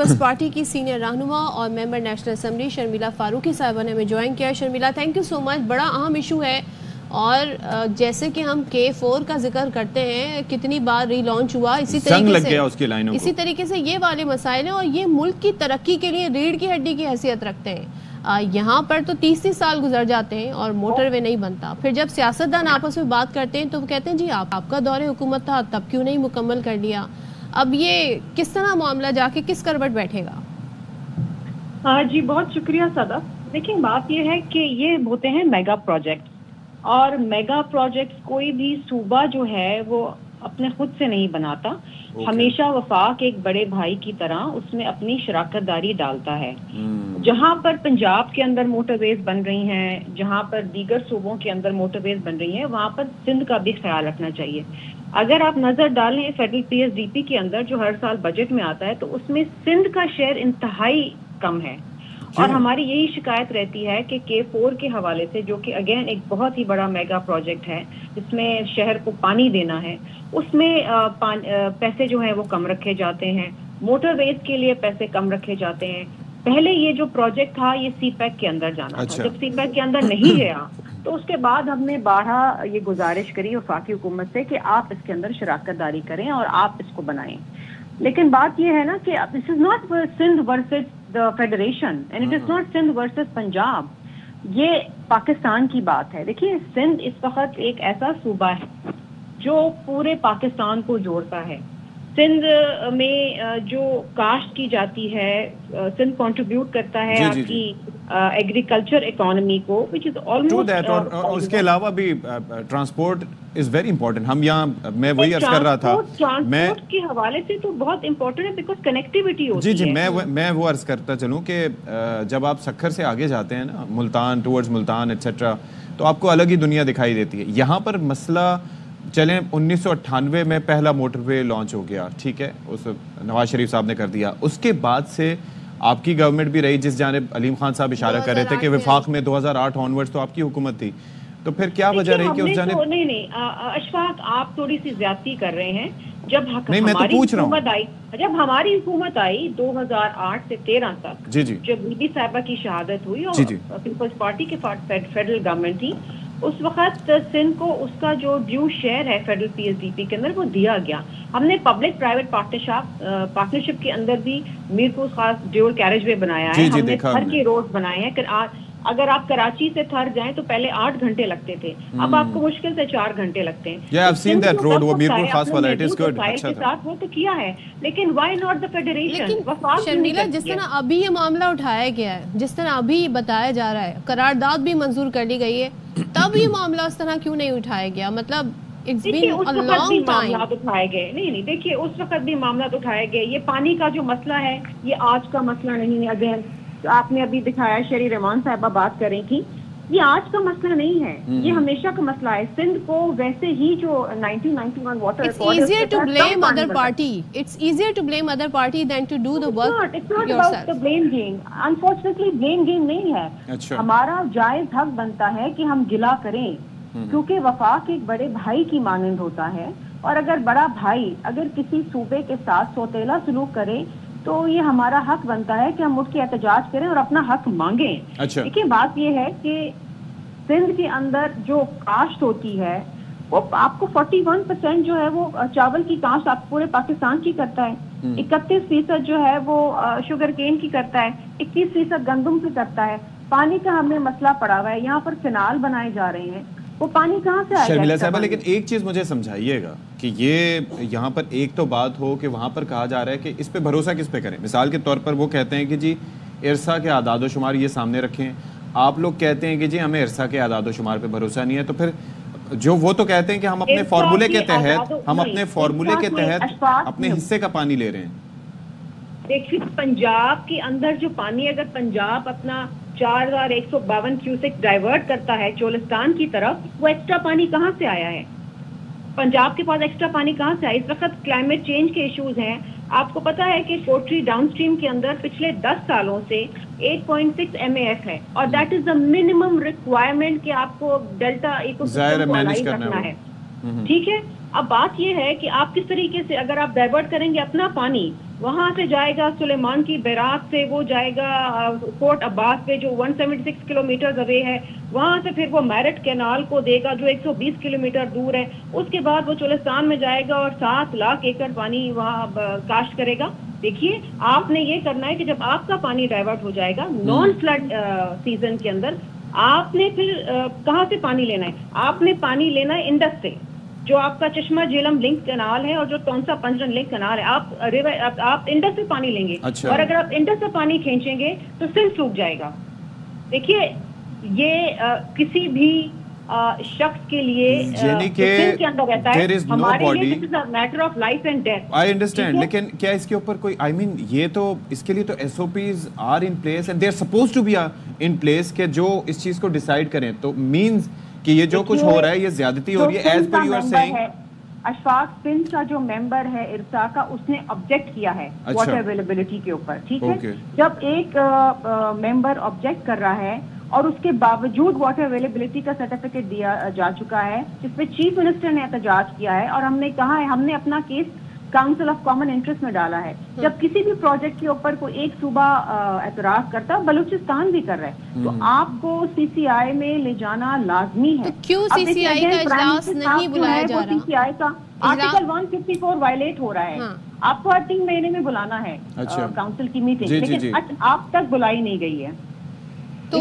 Peoples party کی senior رہنما اور ممبر نیشنل اسمبلی شرمیلا فاروقی صاحبہ نے ہمیں جوائن کیا. شرمیلا, تھینک یو سو مچ. بڑا اہم ایشو ہے اور جیسے کہ ہم K4 کا ذکر کرتے ہیں, کتنی بار ری لانچ ہوا, اسی طریقے سے یہ والے مسائل ہیں اور یہ ملک کی ترقی کے لیے ریڑھ کی ہڈی کی حیثیت رکھتے ہیں. یہاں پر تو 30 سال گزر جاتے ہیں اور موٹر وے نہیں بنتا. پھر جب سیاستدان آپس میں بات کرتے ہیں تو وہ کہتے ہیں جی آپ کا دور حکومت تھا, تب کیوں نہیں مکمل کر لیا. اب یہ کس طرح معاملہ جا کے کس کروٹ بیٹھے گا؟ جی بہت شکریہ صدف. دیکھیں بات یہ ہے کہ یہ ہوتے ہیں میگا پروجیکٹ, اور میگا پروجیکٹس کوئی بھی صوبہ جو ہے وہ اپنے خود سے نہیں بناتا. ہمیشہ وفاق ایک بڑے بھائی کی طرح اس میں اپنی شراکت داری ڈالتا ہے. جہاں پر پنجاب کے اندر موٹر ویز بن رہی ہیں, جہاں پر دیگر صوبوں کے اندر موٹر ویز بن رہی ہیں, وہاں پر سندھ کا بھی خیال رکھنا چاہیے. اگر آپ نظر ڈالیں فیڈرل PSDP کے اندر جو ہر سال بجٹ میں آتا ہے تو اس میں سندھ کا شیئر انتہائی کم ہے. اور ہماری یہی شکایت رہتی ہے کہ K4 کے حوالے سے, جو کہ اگین ایک بہت ہی بڑا میگا پروجیکٹ ہے جس میں شہر کو پانی دینا ہے, اس میں پیسے جو ہیں وہ کم رکھے جاتے ہیں. موٹر ویز کے لیے پیسے کم رکھے جاتے ہیں. پہلے یہ جو پروجیکٹ تھا یہ سی پیک کے اندر جانا تھا. جب سی پیک کے اندر نہیں گیا تو اس کے بعد ہم نے بارہا یہ گزارش کری وفاقی حکومت سے کہ آپ اس کے اندر شراکت داری کریں اور آپ اس کو بنائیں. لیکن بات یہ ہے نا کہ this is not Sindh versus the federation and it is not Sindh versus Punjab. یہ پاکستان کی بات ہے. دیکھیے سندھ اس وقت ایک ایسا صوبہ ہے جو پورے پاکستان کو جوڑتا ہے. سندھ میں جو کاشت کی جاتی ہے, سندھ کنٹریبیوٹ کرتا ہے آپ کی ایگریکلچر اکانومی کو, which is almost اور اس کے علاوہ بھی ٹرانسپورٹ از ویری امپورٹنٹ. ہم یہاں میں وہی عرض کر رہا تھا, ٹرانسپورٹ کے حوالے سے تو بہت امپورٹنٹ ہے بیکاز کنیکٹیوٹی ہوتی ہے. جی میں وہ عرض کرتا چلوں کہ جب آپ سکھر سے آگے جاتے ہیں نا, ملتان ٹورڈز ملتان ایٹسیٹرا, تو آپ کو الگ ہی دنیا دکھائی دیتی ہے. یہاں پر مسئلہ چلیں 1998 میں پہلا موٹر وے لانچ ہو گیا, ٹھیک ہے, اس نواز شریف صاحب نے کر دیا. اس کے بعد سے آپ کی گورنمنٹ بھی رہی جس جانب علیم خان صاحب اشارہ کر رہے تھے کہ وفاق میں 2008 آنورڈز تو آپ کی حکومت تھی. تو پھر کیا وجہ رہی کہ اس جانب نہیں اشفاق آپ تھوڑی سی زیادتی کر رہے ہیں. جب ہماری حکومت آئی 2008 سے 13 تک, جب بی بی صاحبہ کی شہادت ہوئی اور پیپلز پارٹی کے فیڈرل گورنمنٹ تھی, اس وقت سندھ کو اس کا جو ڈیو شیئر ہے فیڈرل PSDP کے اندر وہ دیا گیا. ہم نے پبلک پرائیویٹ پارٹنرشپ کے اندر بھی میرپور خاص ڈیول کیریج وے بنایا ہے. ہم نے تھر کے روڈ بنائے ہیں. اگر آپ کراچی سے تھر جائیں تو پہلے 8 گھنٹے لگتے تھے, اب آپ کو مشکل سے 4 گھنٹے لگتے ہیں. وہ تو کیا ہے, لیکن why not the federation. Sharmila, جس طرح ابھی یہ معاملہ اٹھایا گیا ہے, جس طرح ابھی بتایا جا رہا ہے, قرارداد بھی منظور کر لی گئی ہے, تب یہ معاملہ اس طرح کیوں نہیں اٹھایا گیا؟ مطلب معاملات اٹھائے گئے نہیں دیکھیے اس وقت بھی معاملات اٹھائے گئے. یہ پانی کا جو مسئلہ ہے یہ آج کا مسئلہ نہیں ہے. اگین آپ نے ابھی دکھایا شری رحمان صاحبہ بات کر رہی تھی, یہ آج کا مسئلہ نہیں ہے, یہ ہمیشہ کا مسئلہ ہے. سندھ کو ویسے ہی جو 1991 water It's easier to blame other party. It's easier to blame other party than to do the work It's not about the blame game. Unfortunately blame game نہیں ہے. ہمارا جائز حق بنتا ہے کہ ہم گلا کریں, کیونکہ وفاق ایک بڑے بھائی کی مانند ہوتا ہے, اور اگر بڑا بھائی اگر کسی صوبے کے ساتھ سوتیلا سلوک کرے تو یہ ہمارا حق بنتا ہے کہ ہم اٹھ کے احتجاج کریں اور اپنا حق مانگیں. دیکھیں بات یہ ہے کہ سندھ کے اندر جو کاشت ہوتی ہے وہ آپ کو 41% جو ہے وہ چاول کی کاشت آپ پورے پاکستان کی کرتا ہے, 31% جو ہے وہ شوگر کین کی کرتا ہے, 21% گندم کی کرتا ہے. پانی کا ہمیں مسئلہ پڑا ہوا ہے, یہاں پر فینال بنائے جا رہے ہیں, وہ پانی کہاں سے آئے گا؟ شرمیلا صاحبہ لیکن ایک چیز مجھے سمجھائیے گا کہ یہ یہاں پر ایک تو بات ہو کہ وہاں پر کہا جا رہا ہے کہ اس پہ بھروسہ کس پہ کریں. مثال کے طور پر وہ کہتے ہیں کہ جی ارسا کے اعداد و شمار یہ سامنے رکھیں, آپ لوگ کہتے ہیں کہ جی ہمیں ارسا کے اعداد و شمار پہ بھروسہ نہیں ہے, تو پھر جو وہ تو کہتے ہیں کہ ہم اپنے فارمولے کے تحت اپنے حصے کا پانی لے رہے ہیں. دیکھیے پنجاب کے اندر جو پانی, اگر پنجاب اپنا 4152 کیوسک ڈائیورٹ کرتا ہے چولستان کی طرف, وہ ایکسٹرا پانی کہاں سے آیا ہے؟ پنجاب کے پاس ایکسٹرا پانی کہاں سے آیا؟ اس وقت کلائمیٹ چینج کے ایشوز ہیں. آپ کو پتا ہے کہ کوٹری ڈاؤن اسٹریم کے اندر پچھلے 10 سالوں سے 8.6 MAF ہے, اور that is the minimum requirement کہ آپ کو ڈیلٹا ایکو سسٹم کو الائن رکھنا ہے. ٹھیک ہے, اب بات یہ ہے کہ آپ کس طریقے سے اگر آپ ڈائیورٹ کریں گے اپنا پانی वहां से जाएगा सुलेमान की बैरात से, वो जाएगा फोर्ट अब्बास पे जो 176 किलोमीटर अवे है, वहां से फिर वो मैरट कैनाल को देगा जो 120 किलोमीटर दूर है, उसके बाद वो चोलिस्तान में जाएगा और 7 लाख एकड़ पानी वहाँ काश्त करेगा। देखिए आपने ये करना है कि जब आपका पानी डाइवर्ट हो जाएगा नॉन फ्लड सीजन के अंदर, आपने फिर कहाँ से पानी लेना है? आपने पानी लेना है इंडस से, जो आपका चश्मा झेलम लिंक कैनाल है और जो टोंसा पंजरन लिंक कैनाल है, आप इंडस से पानी लेंगे। अच्छा। और अगर आप इंडस से पानी खींचेंगे तो सिंध सूख जाएगा। देखिए ये किसी भी शख्स के लिए यानी कि सिंध के अंदर रहता है, there is हमारे nobody- लिए this is a matter of life and death. I understand, लेकिन क्या इसके ऊपर कोई ये तो इसके लिए तो SOPs are in place and they are supposed to be in place के जो इस चीज को डिसाइड करें, तो मींस कि ये जो कुछ हो रहा है ये ज्यादती हो रही है as per you are saying. Ashfaq Sindh का जो मेंबर है इरसा का, उसने ऑब्जेक्ट किया है वाटर अवेलेबिलिटी के ऊपर, ठीक है। जब एक मेंबर ऑब्जेक्ट कर रहा है और उसके बावजूद वाटर अवेलेबिलिटी का सर्टिफिकेट दिया जा चुका है, जिसपे चीफ मिनिस्टर ने एहतजाज किया है और हमने कहा है, हमने अपना case council of common interest में डाला है। जब किसी भी प्रोजेक्ट के ऊपर कोई एक सूबा एतराज करता है, बलूचिस्तान भी कर रहा है, तो आपको CCI में ले जाना लाजमी है। तो क्यों CCI का इजलास नहीं बुलाया जा रहा? CCI का आर्टिकल 154 वायलेट हो रहा है। आपको हर 3 महीने में बुलाना है काउंसिल की मीटिंग, लेकिन आप तक बुलाई नहीं गई है। तो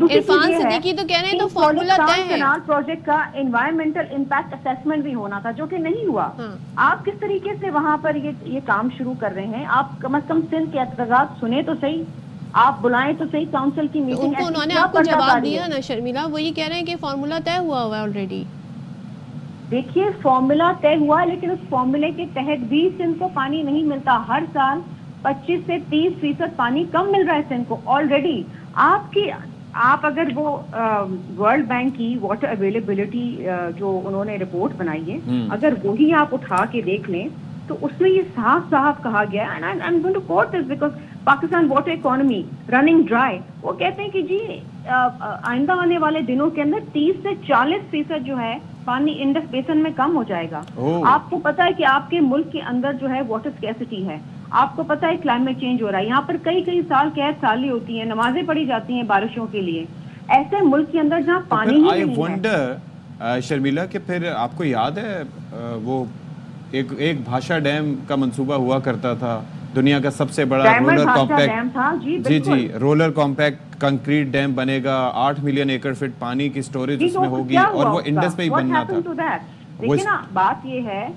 इरफान सिद्दीकी तो कह रहे हैं तो फॉर्मूला तय है। कैनाल प्रोजेक्ट का एनवायरमेंटल इम्पैक्ट असेसमेंट भी होना था, जो कि नहीं हुआ। आप किस तरीके से वहां पर ये काम शुरू कर रहे हैं? आप कम से कम सिंध के एतराज़ात सुने तो सही, आप बुलाएं तो सही काउंसिल की मीटिंग। उन्होंने आपको जवाब दिया ना शर्मिला, वो ये कह रहे हैं कि फॉर्मूला तय हुआ है ऑलरेडी। देखिए फॉर्मूला तय हुआ है, लेकिन उस फॉर्मूले के तहत भी सिंध को पानी नहीं मिलता। हर साल 25 से 30% पानी कम मिल रहा है सिंध को ऑलरेडी। आप अगर वो वर्ल्ड बैंक की वाटर अवेलेबिलिटी जो उन्होंने रिपोर्ट बनाई है, अगर वही आप उठा के देख लें तो उसमें ये साफ साफ कहा गया, and I am going to quote this because Pakistan water economy running dry, वो कहते हैं कि जी आइंदा आने वाले दिनों के अंदर 30 से 40% जो है पानी इंडस बेसन में कम हो जाएगा। आपको पता है कि आपके मुल्क के अंदर जो है वाटर स्कैर्सिटी है, आपको पता है क्लाइमेट चेंज हो रहा है, यहाँ पर कई साल कैद साली होती हैं, नमाजें पढ़ी जाती हैं बारिशों के लिए। ऐसे मुल्क के अंदर जहाँ पानी ही नहीं है। शर्मिला के फिर आपको याद है वो एक भाषा डैम का मंसूबा हुआ करता था, दुनिया का सबसे बड़ा रोलर कॉम्पैक्ट, जी रोलर कॉम्पैक्ट कंक्रीट डैम बनेगा, 8 मिलियन एकड़ फीट पानी की स्टोरेज उसमें होगी और वो इंडस पे ही बनना था। देखिए ना, बात ये है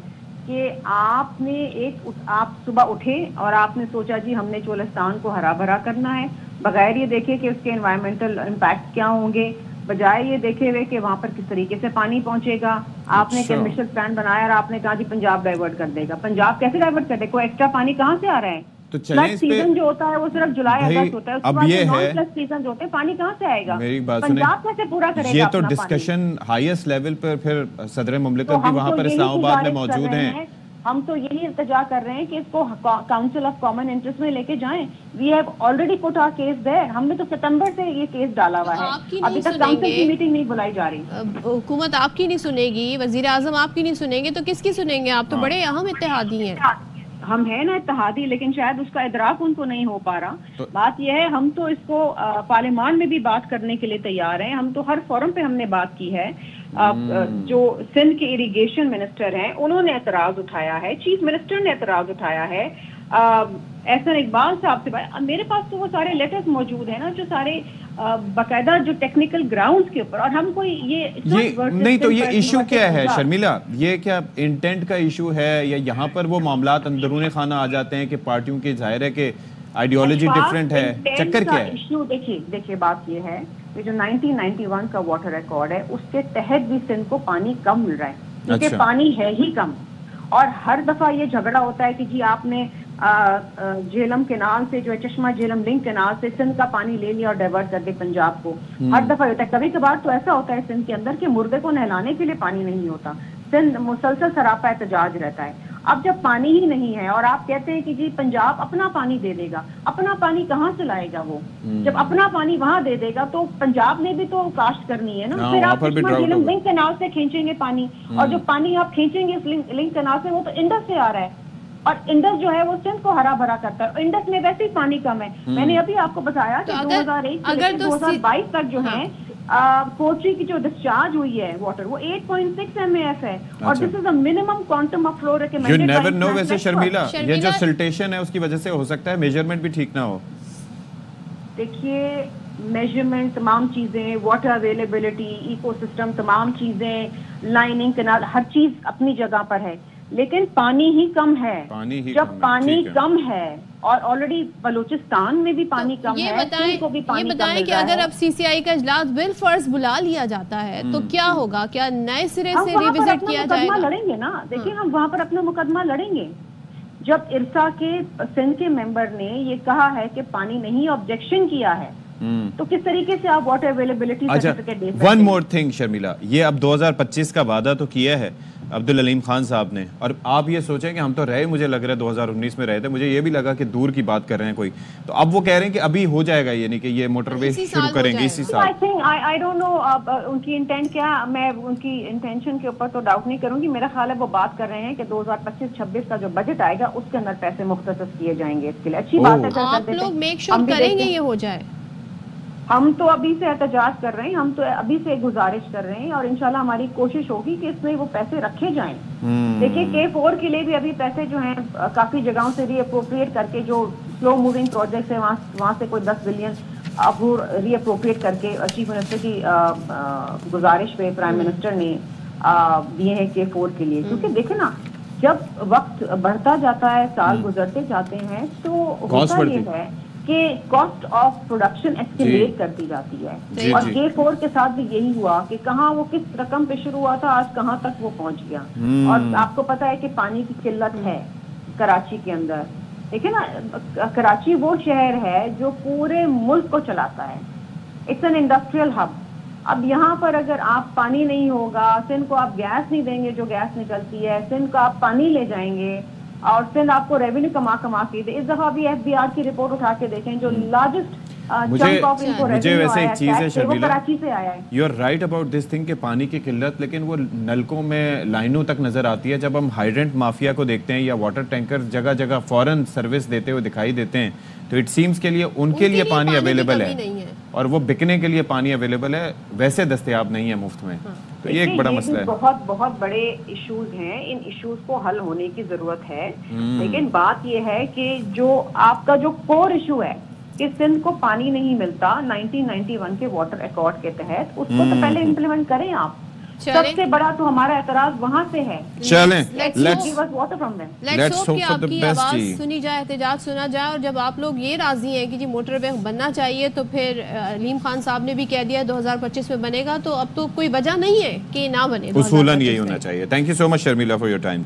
कि आप सुबह उठे और आपने सोचा जी हमने चोलिस्तान को हरा भरा करना है, बगैर ये देखे कि उसके एनवायरमेंटल इम्पैक्ट क्या होंगे, बजाय ये देखे हुए कि वहां पर किस तरीके से पानी पहुंचेगा। आपने एक एम्बिशियस प्लान बनाया और आपने कहा जी पंजाब डाइवर्ट कर देगा। पंजाब कैसे डाइवर्ट कर देगा? कोई एक्स्ट्रा पानी कहाँ से आ रहा है? तो चलें सीजन जो होता है वो सिर्फ जुलाई अगस्त होता है, उसके बाद नॉन प्लस सीजन जो होते हैं पानी कहाँ से आएगा? मेरी बात पंजाब कैसे पूरा करेगा? ये तो डिस्कशन हाईएस्ट लेवल पर फिर सदर मुमलिकत भी वहां पर इस्लामाबाद में मौजूद हैं। हम तो यही इल्तिजा कर रहे हैं कि इसको काउंसिल ऑफ कॉमन इंटरेस्ट में लेके जाएं। We have already put our case there. हमने तो सितंबर से ये केस डाला हुआ है, अभी तक काउंसिल की मीटिंग नहीं बुलाई जा रही। हुकूमत आपकी नहीं सुनेगी, वजीर आजम आपकी नहीं सुनेंगे, तो किसकी सुनेंगे? आप तो बड़े अहम इत्तेहादी हैं। हम है ना इत्तेहादी, लेकिन शायद उसका इदराक उनको नहीं हो पा रहा। बात यह है, हम तो इसको पार्लियामान में भी बात करने के लिए तैयार हैं। हम तो हर फोरम पे हमने बात की है। जो सिंध के इरिगेशन मिनिस्टर हैं उन्होंने एतराज उठाया है, चीफ मिनिस्टर ने एतराज उठाया है, एहसन इकबाल साहब से। मेरे पास तो वो सारे लेटर्स मौजूद हैं ना, जो सारे बाकायदा जो टेक्निकल ग्राउंड्स के ऊपर। और हम कोई ये नहीं, तो ये इशू क्या है शर्मिला? ये क्या इंटेंट का इशू है या यहाँ पर वो मामलात अंदरूनी खाना आ जाते हैं कि पार्टियों की जाहिर है कि आइडियोलॉजी डिफरेंट है? चक्कर क्या है? इशू देखिए बात ये है कि जो 1991 का वाटर रिकॉर्ड है उसके तहत भी सिंध को पानी कम मिल रहा है, क्योंकि पानी है ही कम। और हर दफा ये झगड़ा होता है कि जी आपने झेलम केनाल से जो है चश्मा झेलम लिंक केनाल से सिंध का पानी ले लिया और डाइवर्ट कर दे पंजाब को। हर दफा होता है। कभी कभार तो ऐसा होता है सिंध के अंदर कि मुर्दे को नहलाने के लिए पानी नहीं होता। सिंध मुसलसल सरापा एहतजाज रहता है। अब जब पानी ही नहीं है और आप कहते हैं कि जी पंजाब अपना पानी दे देगा, अपना पानी कहाँ से लाएगा वो? जब अपना पानी वहां दे देगा तो पंजाब ने भी तो काश्त करनी है ना। फिर आप झेलम लिंक कैनाल से खींचेंगे पानी, और जो पानी आप खींचेंगे उस लिंक कैनाल से वो तो इंडस से आ रहा है। और इंडस जो है वो सिंध को हरा भरा करता है। इंडस में वैसे ही पानी कम है। मैंने अभी आपको बताया कि 2001 से 2022 तक जो है कोची की जो डिस्चार्ज हुई है वाटर वो 8.6 MAF है और this is the minimum quantum of flow recommended. You never know. वैसे शर्मिला, ये जो सिल्टेशन है उसकी वजह से हो सकता है मेजरमेंट भी ठीक ना हो। देखिए मेजरमेंट, तमाम चीजें, वाटर अवेलेबिलिटी, इकोसिस्टम, तमाम चीजें, लाइनिंग, कैनाल, हर चीज अपनी जगह पर है, लेकिन पानी ही कम है। जब पानी कम है और ऑलरेडी बलूचिस्तान में भी पानी कम है, को भी पानी ये बताएं कि अगर अब CCI का इजलास बिल फर्ज बुला लिया जाता है तो क्या होगा? क्या नए सिरे से रिविजिट किया जाएगा? लड़ेंगे ना। देखिए हम वहाँ पर अपना मुकदमा लड़ेंगे। जब इरसा के सिंध के मेंबर ने ये कहा है कि पानी नहीं, ऑब्जेक्शन किया है, तो किस तरीके से आप वाटर अवेलेबिलिटी सर्टिफिकेट दे सकते हैं? वन मोर थिंग शर्मिला, ये अब 2025 का वादा तो किया है अब्दुल अलीम खान साहब ने, और आप ये सोचें कि हम तो रहे, मुझे लग रहा है 2019 में रहे थे, मुझे ये भी लगा कि दूर की बात कर रहे हैं कोई, तो अब वो कह रहे हैं कि अभी हो जाएगा, यानी कि ये मोटरवे शुरू करेंगे इसी साल। आई डोंट नो उनकी इंटेंट क्या, मैं उनकी इंटेंशन के ऊपर तो डाउट नहीं करूंगी। मेरा ख्याल है वो बात कर रहे हैं कि 2025-26 का जो बजट आएगा उसके अंदर पैसे मुख्तसस किए जाएंगे इसके लिए। अच्छी बात है, आप लोग मेक श्योर करेंगे ये हो जाए। हम तो अभी से एहतजाज कर रहे हैं, हम तो अभी से गुजारिश कर रहे हैं और इंशाल्लाह हमारी कोशिश होगी कि इसमें वो पैसे रखे जाएं। देखिए K4 के लिए भी अभी पैसे जो हैं काफी जगहों से रीअप्रोप्रिएट करके, जो स्लो मूविंग प्रोजेक्ट्स है वहाँ से कोई 10 बिलियन अब रीअप्रोप्रिएट करके चीफ मिनिस्टर की गुजारिश पे प्राइम मिनिस्टर ने दिए हैं K4 के लिए। क्योंकि देखे ना, जब वक्त बढ़ता जाता है, साल गुजरते जाते हैं, तो होता ये है कि कॉस्ट ऑफ प्रोडक्शन एस्केलेट करती जाती है। और K4 के साथ भी यही हुआ कि कहाँ वो किस रकम पे शुरू हुआ था, आज कहाँ तक वो पहुंच गया। और आपको पता है कि पानी की किल्लत है कराची के अंदर। देखिए ना, कराची वो शहर है जो पूरे मुल्क को चलाता है। It's an industrial hub. अब यहाँ पर अगर आप पानी नहीं होगा, सिंध को आप गैस नहीं देंगे, जो गैस निकलती है, सिंध को आप पानी ले जाएंगे और सिंध आपको रेवेन्यू कमा के दे। इस दफा भी FBR की रिपोर्ट उठा के देखें, जो लार्जेस्ट मुझे वैसे एक चीज है शर्मिला, कराची से आया है। You are right about this thing, के पानी की किल्लत, लेकिन वो नलकों में लाइनों तक नजर आती है। जब हम हाइड्रेंट माफिया को देखते हैं या वाटर टैंकर जगह जगह फौरन सर्विस देते हुए दिखाई देते हैं, तो इट सीम्स के लिए उनके लिए पानी अवेलेबल है और वो बिकने के लिए पानी अवेलेबल है, वैसे दस्तयाब नहीं है मुफ्त में। तो ये एक बड़ा मसला है। बहुत बहुत बड़े इश्यूज हैं, इन इश्यूज को हल होने की जरूरत है। लेकिन बात ये है कि जो आपका जो कोर इशू है कि सिंध को पानी नहीं मिलता 1991 के वाटर अकॉर्ड के तहत, उसको तो पहले इम्प्लीमेंट करें आप। सबसे बड़ा तो हमारा एतराज वहाँ से है। चलें, लेट्स होप कि आपकी आवाज सुनी जाए, एहतजाज सुना जाए, और जब आप लोग ये राजी हैं कि जी मोटरवे बनना चाहिए, तो फिर अलीम खान साहब ने भी कह दिया 2025 में बनेगा, तो अब तो कोई वजह नहीं है कि ना बने। उसूलन यही होना चाहिए। Thank you so much Sharmila for your time.